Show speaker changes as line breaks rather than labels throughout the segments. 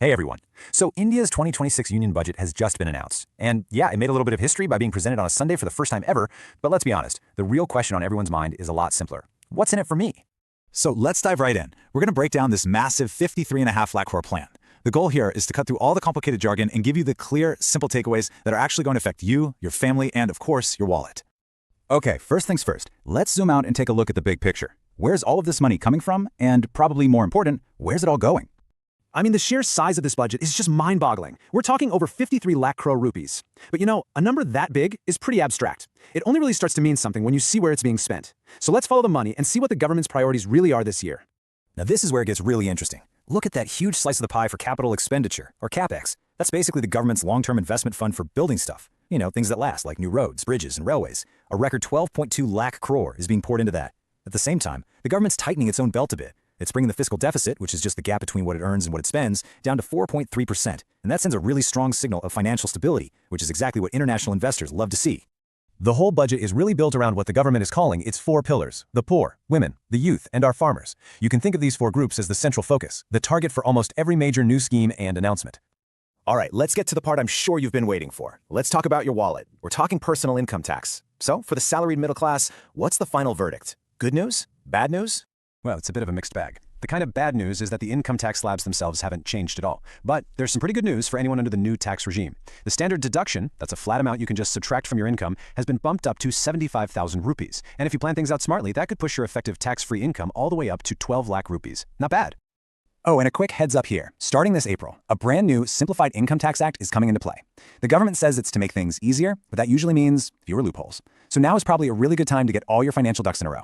Hey everyone. So India's 2026 union budget has just been announced. And yeah, it made a little bit of history by being presented on a Sunday for the first time ever, but let's be honest, the real question on everyone's mind is a lot simpler. What's in it for me?
So let's dive right in. We're going to break down this massive 53.5 lakh crore plan. The goal here is to cut through all the complicated jargon and give you the clear, simple takeaways that are actually going to affect you, your family, and of course, your wallet. Okay, first things first, let's zoom out and take a look at the big picture. Where's all of this money coming from? And probably more important, where's it all going?
I mean, the sheer size of this budget is just mind-boggling. We're talking over 53 lakh crore rupees. But you know, a number that big is pretty abstract. It only really starts to mean something when you see where it's being spent. So let's follow the money and see what the government's priorities really are this year.
Now this is where it gets really interesting. Look at that huge slice of the pie for capital expenditure, or CapEx. That's basically the government's long-term investment fund for building stuff. You know, things that last, like new roads, bridges, and railways. A record 12.2 lakh crore is being poured into that. At the same time, the government's tightening its own belt a bit. It's bringing the fiscal deficit, which is just the gap between what it earns and what it spends, down to 4.3%. And that sends a really strong signal of financial stability, which is exactly what international investors love to see.
The whole budget is really built around what the government is calling its four pillars: the poor, women, the youth, and our farmers. You can think of these four groups as the central focus, the target for almost every major new scheme and announcement.
All right, let's get to the part I'm sure you've been waiting for. Let's talk about your wallet. We're talking personal income tax. So, for the salaried middle class, what's the final verdict? Good news? Bad news?
Well, it's a bit of a mixed bag. The kind of bad news is that the income tax slabs themselves haven't changed at all. But there's some pretty good news for anyone under the new tax regime. The standard deduction, that's a flat amount you can just subtract from your income, has been bumped up to 75,000 rupees. And if you plan things out smartly, that could push your effective tax-free income all the way up to 12 lakh rupees. Not bad.
Oh, and a quick heads up here. Starting this April, a brand new Simplified Income Tax Act is coming into play. The government says it's to make things easier, but that usually means fewer loopholes. So now is probably a really good time to get all your financial ducks in a row.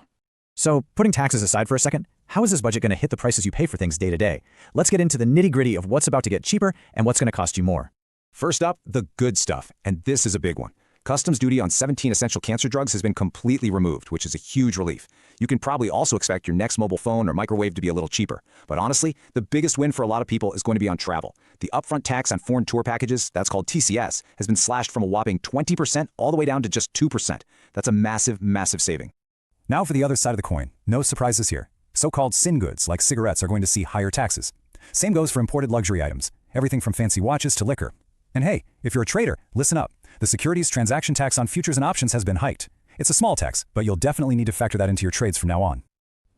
So, putting taxes aside for a second, how is this budget going to hit the prices you pay for things day to day? Let's get into the nitty-gritty of what's about to get cheaper and what's going to cost you more.
First up, the good stuff, and this is a big one. Customs duty on 17 essential cancer drugs has been completely removed, which is a huge relief. You can probably also expect your next mobile phone or microwave to be a little cheaper. But honestly, the biggest win for a lot of people is going to be on travel. The upfront tax on foreign tour packages, that's called TCS, has been slashed from a whopping 20% all the way down to just 2%. That's a massive, massive saving.
Now for the other side of the coin. No surprises here. So-called sin goods like cigarettes are going to see higher taxes. Same goes for imported luxury items, everything from fancy watches to liquor. And hey, if you're a trader, listen up. The securities transaction tax on futures and options has been hiked. It's a small tax, but you'll definitely need to factor that into your trades from now on.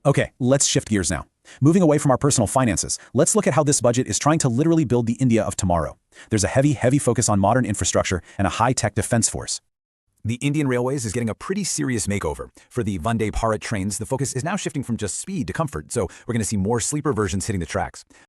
Okay, let's shift gears now. Moving away from our personal finances, let's look at how this budget is trying to literally build the India of tomorrow. There's a heavy focus on modern infrastructure and a high-tech defense force.
The Indian Railways is getting a pretty serious makeover. For the Vande Bharat trains, the focus is now shifting from just speed to comfort, so we're going to see more sleeper versions hitting the tracks.